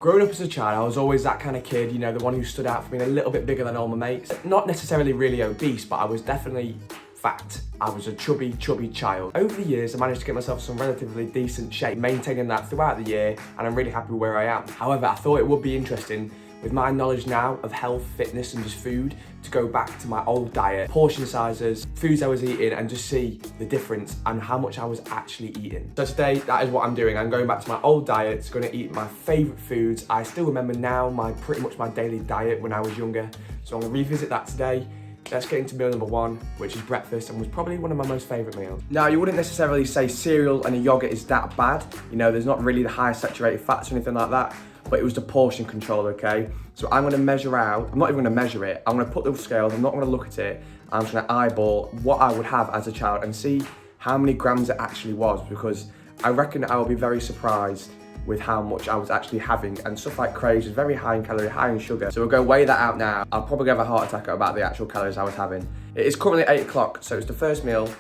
Growing up as a child, I was always that kind of kid, you know, the one who stood out for being a little bit bigger than all my mates. Not necessarily really obese, but I was definitely fat. I was a chubby child. Over the years, I managed to get myself some relatively decent shape, maintaining that throughout the year, and I'm really happy with where I am. However, I thought it would be interesting, with my knowledge now of health, fitness, and just food, to go back to my old diet, portion sizes, foods I was eating, and just see the difference and how much I was actually eating. So today, that is what I'm doing. I'm going back to my old diet, going to eat my favorite foods. I still remember now pretty much my daily diet when I was younger. So I'm gonna revisit that today. Let's get into meal number one, which is breakfast, and was probably one of my most favorite meals. Now, you wouldn't necessarily say cereal and a yogurt is that bad. You know, there's not really the high saturated fats or anything like that, but it was the portion control, okay? So I'm gonna measure out, I'm not even gonna measure it, I'm gonna put the scales, I'm not gonna look at it, I'm just gonna eyeball what I would have as a child and see how many grams it actually was, because I reckon I will be very surprised with how much I was actually having, and stuff like crepes is very high in calorie, high in sugar. So we'll go weigh that out now. I'll probably have a heart attack about the actual calories I was having. It is currently 8 o'clock, so it's the first meal,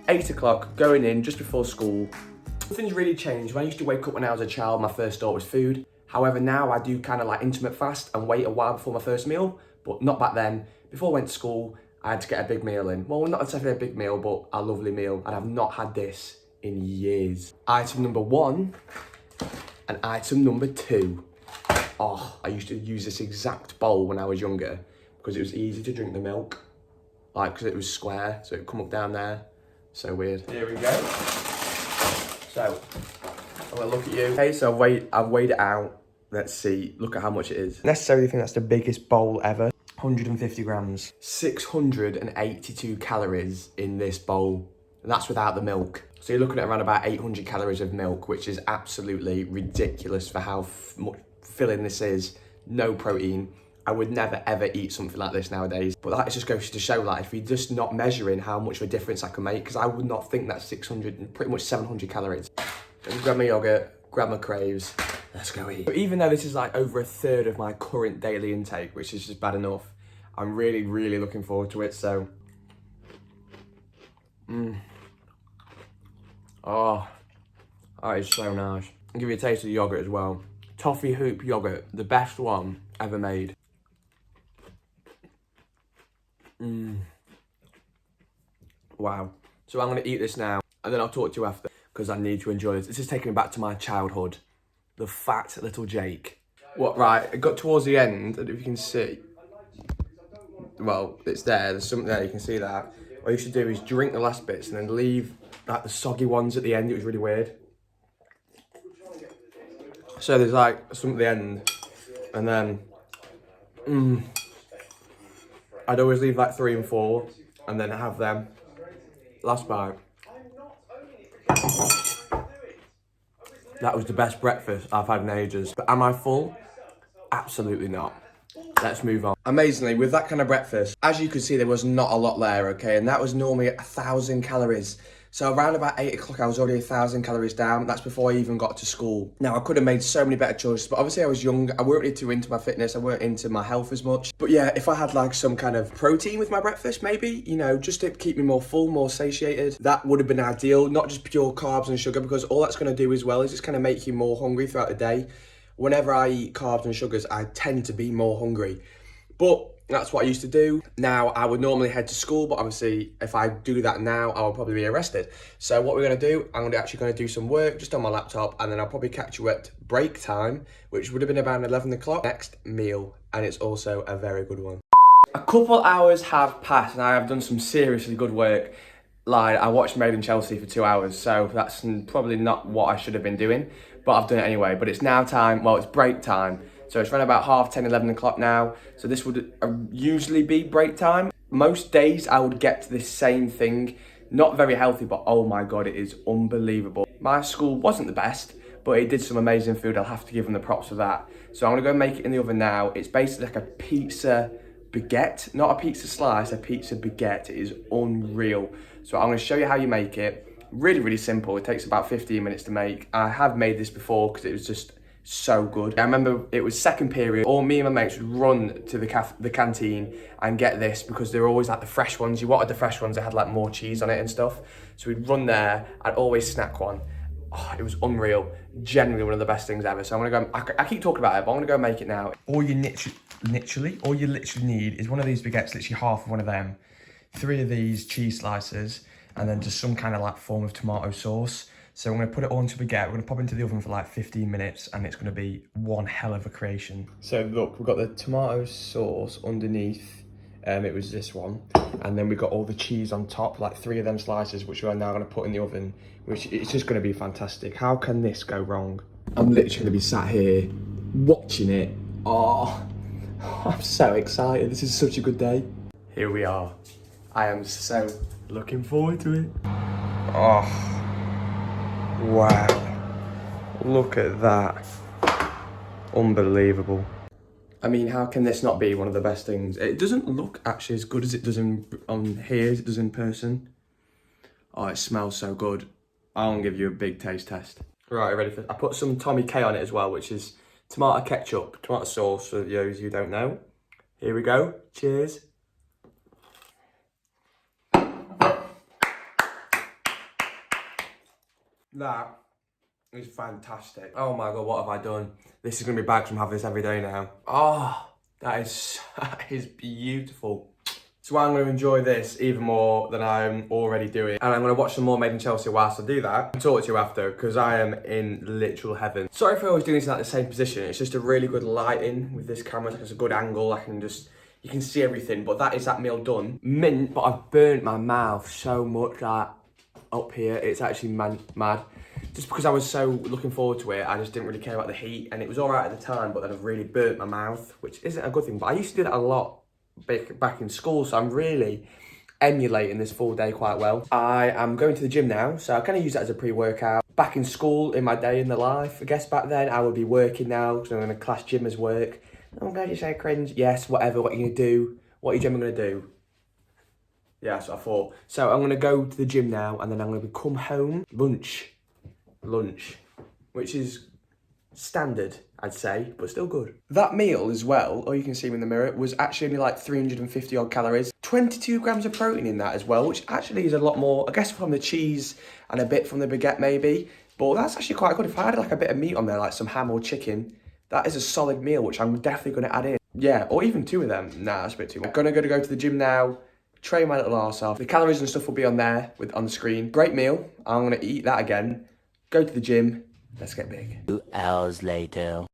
8 o'clock, going in just before school. Nothing's really changed. When I used to wake up when I was a child, my first thought was food. However, now I do kind of like intermittent fast and wait a while before my first meal, but not back then. Before I went to school, I had to get a big meal in. Well, not necessarily a big meal, but a lovely meal, and I've not had this in years. Item number one, and item number two. Oh, I used to use this exact bowl when I was younger because it was easy to drink the milk. Like, because it was square, so it would come up down there. So weird. Here we go. So, I'm gonna look at you. Okay, so I've weighed it out. Let's see, look at how much it is. Necessarily think that's the biggest bowl ever. 150 grams. 682 calories in this bowl. And that's without the milk. So you're looking at around about 800 calories of milk, which is absolutely ridiculous for how much filling this is. No protein. I would never ever eat something like this nowadays. But that just goes to show, like, if you're just not measuring how much of a difference I can make, because I would not think that's 600 and pretty much 700 calories. Let's grab my yogurt, grab my craves, let's go eat. But even though this is like over a third of my current daily intake, which is just bad enough, I'm really looking forward to it, so. Oh, that is so nice. I'll give you a taste of the yogurt as well. Toffee hoop yogurt, the best one ever made. Wow. So I'm gonna eat this now, and then I'll talk to you after, because I need to enjoy this. This is taking me back to my childhood. The fat little Jake. What, right, it got towards the end, and if you can see, well, it's there's something there, you can see that. What you should do is drink the last bits and then leave like the soggy ones at the end. It was really weird. So there's like some at the end, and then I'd always leave like 3 and 4 and then have them. Last bite. That was the best breakfast I've had in ages. But am I full? Absolutely not. Let's move on. Amazingly, with that kind of breakfast, as you could see, there was not a lot there, okay? And that was normally 1,000 calories. So around about 8 o'clock, I was already 1,000 calories down. That's before I even got to school. Now, I could have made so many better choices, but obviously I was young. I weren't really too into my fitness. I weren't into my health as much. But yeah, if I had like some kind of protein with my breakfast, maybe, you know, just to keep me more full, more satiated, that would have been ideal. Not just pure carbs and sugar, because all that's going to do as well is just kind of make you more hungry throughout the day. Whenever I eat carbs and sugars, I tend to be more hungry. But that's what I used to do. Now, I would normally head to school, but obviously, if I do that now, I will probably be arrested. So what we're gonna do, I'm actually gonna do some work just on my laptop, and then I'll probably catch you at break time, which would have been about 11 o'clock. Next meal, and it's also a very good one. A couple hours have passed, and I have done some seriously good work. Like, I watched Made in Chelsea for 2 hours, so that's probably not what I should have been doing, but I've done it anyway. But it's now time, well, it's break time. So it's around about 10:30, 11 o'clock now. So this would usually be break time. Most days I would get to this same thing. Not very healthy, but oh my God, it is unbelievable. My school wasn't the best, but it did some amazing food. I'll have to give them the props for that. So I'm gonna go make it in the oven now. It's basically like a pizza baguette, not a pizza slice, a pizza baguette. It is unreal. So I'm gonna show you how you make it. Really simple. It takes about 15 minutes to make. I have made this before because it was just so good. I remember it was second period. All me and my mates would run to the canteen and get this, because they were always like the fresh ones. You wanted the fresh ones that had like more cheese on it and stuff. So we'd run there. I'd always snack one. Oh, it was unreal. Genuinely one of the best things ever. So I'm gonna go, I keep talking about it, but I'm gonna go make it now. All you literally need is one of these baguettes, literally half of one of them, 3 of these cheese slices, and then just some kind of like form of tomato sauce. So I'm gonna put it all into a baguette. We're gonna pop it into the oven for like 15 minutes and it's gonna be one hell of a creation. So look, we've got the tomato sauce underneath. It was this one. And then we've got all the cheese on top, like 3 of them slices, which we're now gonna put in the oven, which it's just gonna be fantastic. How can this go wrong? I'm literally gonna be sat here watching it. Oh, I'm so excited. This is such a good day. Here we are. I am so looking forward to it. Oh. Wow, look at that. Unbelievable. I mean, how can this not be one of the best things? It doesn't look actually as good as it does on here as it does in person. Oh, it smells so good. I'll give you a big taste test. Right, ready for it? I put some Tommy K on it as well, which is tomato ketchup, tomato sauce for those who don't know. Here we go, cheers. That is fantastic. Oh my God, what have I done? This is gonna be bad because I'm having this every day now. Oh, that is beautiful. So I'm gonna enjoy this even more than I'm already doing. And I'm gonna watch some more Made in Chelsea whilst I do that. I'll talk to you after, because I am in literal heaven. Sorry for always doing this in like the same position. It's just a really good lighting with this camera. It's a good angle. You can see everything, but that is that meal done. Mint, but I've burnt my mouth so much that up here, it's actually mad. Just because I was so looking forward to it, I just didn't really care about the heat, and it was all right at the time, but then I've really burnt my mouth, which isn't a good thing. But I used to do that a lot back in school, so I'm really emulating this full day quite well. I am going to the gym now, so I kind of use that as a pre-workout. Back in school, in my day in the life, I guess back then, I would be working now, because I'm going to class gym as work. Oh, I'm glad you say cringe. Yes, whatever, what are you going to do? What are you gym going to do? Yeah, that's what I thought. So I'm going to go to the gym now, and then I'm going to come home, lunch, which is standard, I'd say, but still good. That meal as well, or you can see me in the mirror, was actually only like 350 odd calories. 22 grams of protein in that as well, which actually is a lot more, I guess, from the cheese and a bit from the baguette maybe, but that's actually quite good. If I had like a bit of meat on there, like some ham or chicken, that is a solid meal, which I'm definitely going to add in. Yeah, or even 2 of them. Nah, that's a bit too much. I'm gonna go to the gym now, train my little arse off. The calories and stuff will be on there, on the screen. Great meal. I'm gonna eat that again, go to the gym. Let's get big. 2 hours later.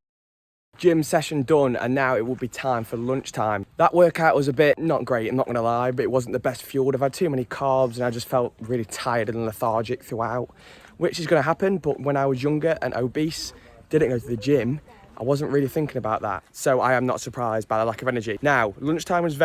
Gym session done, and now it will be time for lunchtime. That workout was a bit not great, I'm not gonna lie, but it wasn't the best fueled. I've had too many carbs and I just felt really tired and lethargic throughout, which is gonna happen. But when I was younger and obese, didn't go to the gym, I wasn't really thinking about that. So I am not surprised by the lack of energy. Now, lunchtime was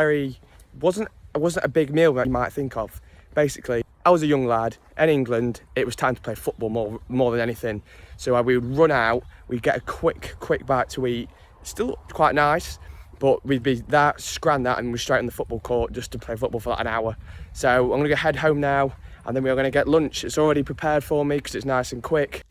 wasn't a big meal that you might think of. Basically, I was a young lad in England. It was time to play football more than anything. So we would run out, we'd get a quick bite to eat. Still quite nice, but we'd be that, scran that, and we're straight on the football court just to play football for like an hour. So I'm gonna head home now, and then we're gonna get lunch. It's already prepared for me because it's nice and quick.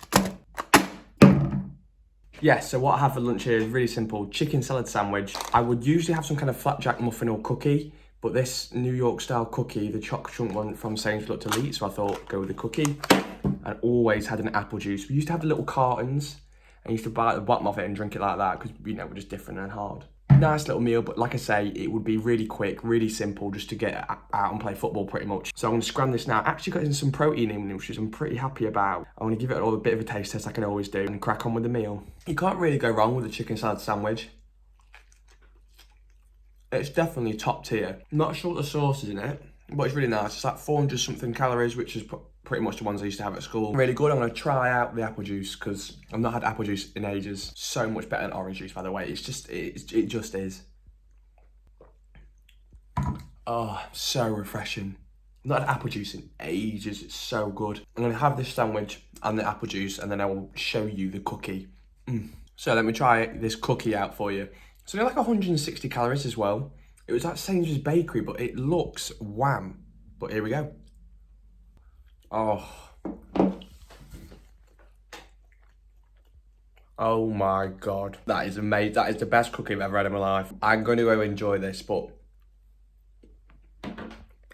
Yeah, so what I have for lunch here is really simple. Chicken salad sandwich. I would usually have some kind of flapjack muffin or cookie, but this New York style cookie, the chocolate chunk one from Sainsbury's, looked elite, so I thought go with the cookie. And always had an apple juice. We used to have the little cartons and used to buy at the bottom of it and drink it like that because, you know, we're just different and hard. Nice little meal, but like I say, it would be really quick, really simple just to get out and play football pretty much. So I'm gonna scram this now. Actually got in some protein in, which I'm pretty happy about. I'm gonna give it a bit of a taste test like I always do and crack on with the meal. You can't really go wrong with a chicken salad sandwich. It's definitely top tier. Not sure what the sauce is in it, but it's really nice. It's like 400 something calories, which is pretty much the ones I used to have at school. Really good. I'm gonna try out the apple juice because I've not had apple juice in ages. So much better than orange juice, by the way. It just is. Oh, so refreshing. I've not had apple juice in ages. It's so good. I'm gonna have this sandwich and the apple juice, and then I will show you the cookie. So let me try this cookie out for you. So they're like 160 calories as well. It was like Sainsbury's Bakery, but it looks wham. But here we go. Oh my God. That is amazing. That is the best cookie I've ever had in my life. I'm going to go enjoy this, but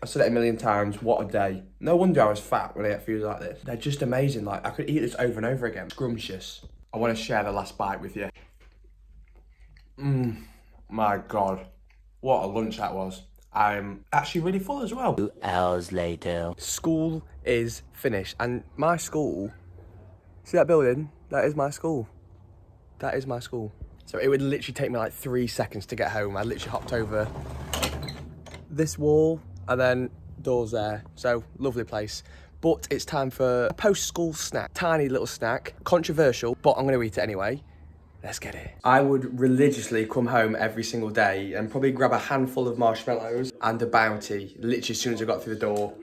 I said it a million times, what a day. No wonder I was fat when I ate food like this. They're just amazing, like I could eat this over and over again. Scrumptious. I want to share the last bite with you. My God, what a lunch that was. I'm actually really full as well. 2 hours later. School is finished, and my school, see that building? That is my school. That is my school. So it would literally take me like 3 seconds to get home. I literally hopped over this wall and then doors there. So lovely place. But it's time for a post-school snack. Tiny little snack, controversial, but I'm gonna eat it anyway. Let's get it. I would religiously come home every single day and probably grab a handful of marshmallows and a Bounty, literally as soon as I got through the door.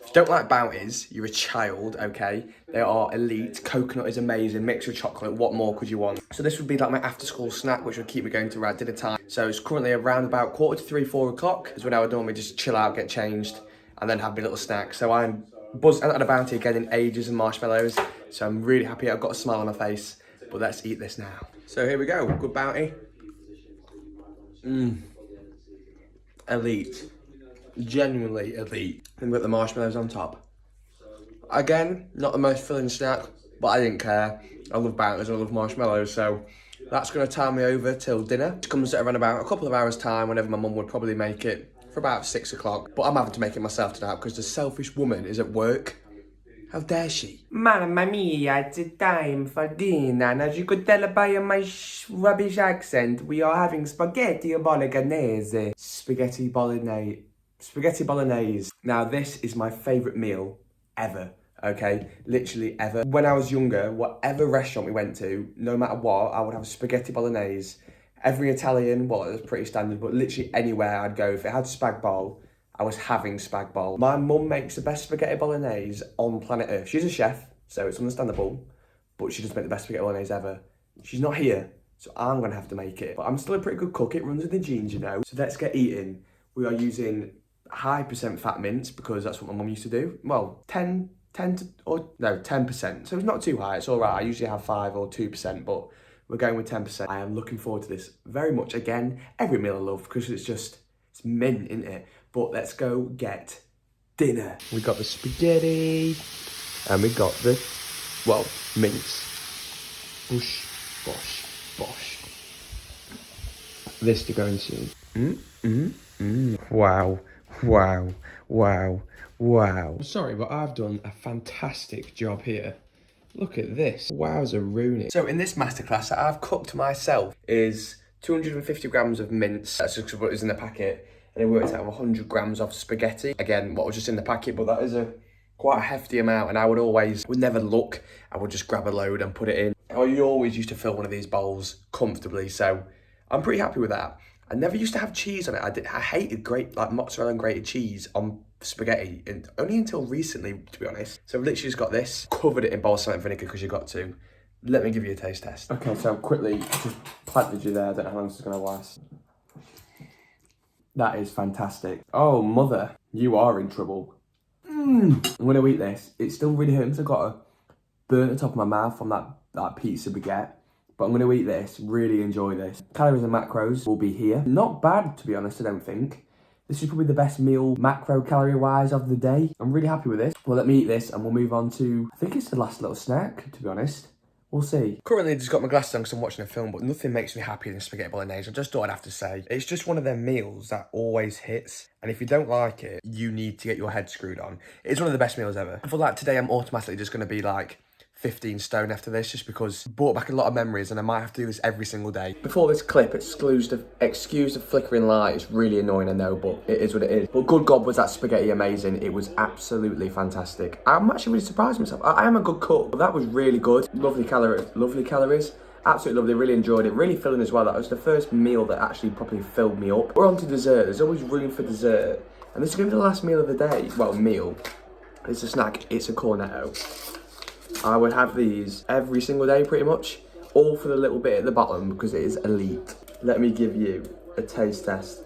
If you don't like Bounties, you're a child, okay? They are elite. Coconut is amazing, mixed with chocolate. What more could you want? So this would be like my after-school snack, which would keep me going to around dinner time. So it's currently around about 3:45, 4 o'clock is when I would normally just chill out, get changed, and then have my little snack. So I'm buzzed. I haven't had a Bounty again in ages and marshmallows. So I'm really happy I've got a smile on my face. But let's eat this now. So here we go, good Bounty. Elite. Genuinely elite. And we've got the marshmallows on top. Again, not the most filling snack, but I didn't care. I love Bounties, I love marshmallows, so that's gonna tie me over till dinner. It comes at around about a couple of hours time, whenever my mum would probably make it, for about 6 o'clock. But I'm having to make it myself tonight because the selfish woman is at work. How dare she? Mamma mia, it's time for dinner. And as you could tell by my rubbish accent, we are having spaghetti bolognese. Spaghetti bolognese. Spaghetti bolognese. Now, this is my favourite meal ever, okay? Literally ever. When I was younger, whatever restaurant we went to, no matter what, I would have spaghetti bolognese. Every Italian, well, it was pretty standard, but literally anywhere I'd go, if it had spag bol, I was having spag bol. My mum makes the best spaghetti bolognese on planet Earth. She's a chef, so it's understandable, but she does make the best spaghetti bolognese ever. She's not here, so I'm gonna have to make it. But I'm still a pretty good cook. It runs in the genes, you know. So let's get eating. We are using high percent fat mince because that's what my mum used to do. Well, 10%. So it's not too high, it's all right. I usually have 5 or 2%, but we're going with 10%. I am looking forward to this very much. Again, every meal I love because it's mint, isn't it? But let's go get dinner. We got the spaghetti and we got the, well, mince. Bush, bosh, bosh. This to go into. Wow, wow, wow, wow. Sorry, but I've done a fantastic job here. Look at this. Wowza Rooney. So in this masterclass that I've cooked myself is 250 grams of mince. That's just what is in the packet. And it worked out 100 grams of spaghetti. Again, what was just in the packet, but that is quite a hefty amount. And I would never look. I would just grab a load and put it in. I always used to fill one of these bowls comfortably. So I'm pretty happy with that. I never used to have cheese on it. I hated mozzarella and grated cheese on spaghetti, and only until recently, to be honest. So I've literally just got this, covered it in balsamic vinegar because you got to. Let me give you a taste test. Okay, so quickly, just planted you there. I don't know how long this is going to last. That is fantastic. Oh, mother, you are in trouble. I'm going to eat this. It still really hurts. I've got a burn at the top of my mouth from that pizza baguette. But I'm going to eat this, really enjoy this. Calories and macros will be here. Not bad, to be honest, I don't think. This is probably the best meal, macro calorie-wise, of the day. I'm really happy with this. Well, let me eat this and we'll move on to, I think it's the last little snack, to be honest. We'll see. Currently, I just got my glasses on because I'm watching a film, but nothing makes me happier than spaghetti bolognese. I just thought I'd have to say. It's just one of them meals that always hits. And if you don't like it, you need to get your head screwed on. It's one of the best meals ever. I feel like today I'm automatically just going to be like 15 stone after this, just because it brought back a lot of memories and I might have to do this every single day. Before this clip, excuse the flickering light. It's really annoying, I know, but it is what it is. But good God, was that spaghetti amazing. It was absolutely fantastic. I'm actually really surprised myself. I am a good cook, but that was really good. Lovely calories. Absolutely lovely, really enjoyed it. Really filling as well. That was the first meal that actually properly filled me up. We're on to dessert. There's always room for dessert. And this is going to be the last meal of the day. Well, meal. It's a snack. It's a cornetto. I would have these every single day pretty much, all for the little bit at the bottom because it is elite. Let me give you a taste test.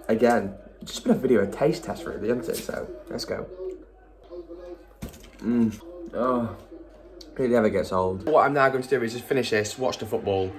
Again, it's just been a video, a taste test really, isn't it? So, let's go. Oh, it never gets old. What I'm now going to do is just finish this, watch the football,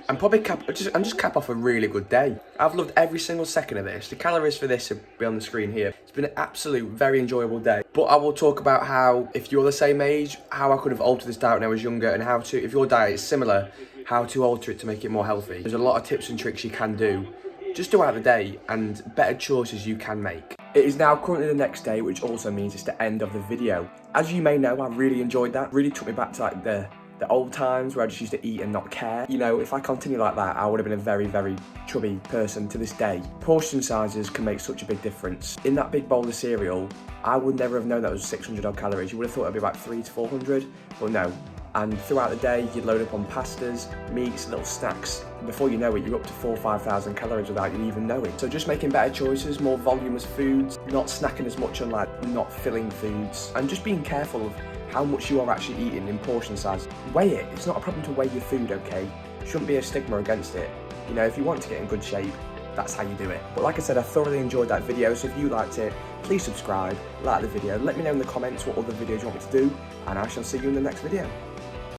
and probably just cap off a really good day. I've loved every single second of this. The calories for this will be on the screen here. It's been an absolute, very enjoyable day. But I will talk about how, if you're the same age, how I could have altered this diet when I was younger, and how to, if your diet is similar, how to alter it to make it more healthy. There's a lot of tips and tricks you can do just throughout the day, and better choices you can make. It is now currently the next day, which also means it's the end of the video. As you may know, I really enjoyed that. Really took me back to like the old times where I just used to eat and not care. You know, if I continue like that, I would have been a very, very chubby person to this day. Portion sizes can make such a big difference. In that big bowl of cereal, I would never have known that was 600 odd calories. You would have thought it'd be about 300 to 400, but no. And throughout the day, you'd load up on pastas, meats, little snacks. Before you know it, you're up to 4,000 or 5,000 calories without you even knowing. So just making better choices, more voluminous foods, not snacking as much on like not filling foods, and just being careful of how much you are actually eating in portion size. Weigh it. It's not a problem to weigh your food, okay? Shouldn't be a stigma against it. You know, if you want to get in good shape, that's how you do it. But like I said, I thoroughly enjoyed that video, so if you liked it, please subscribe, like the video, let me know in the comments what other videos you want me to do, and I shall see you in the next video.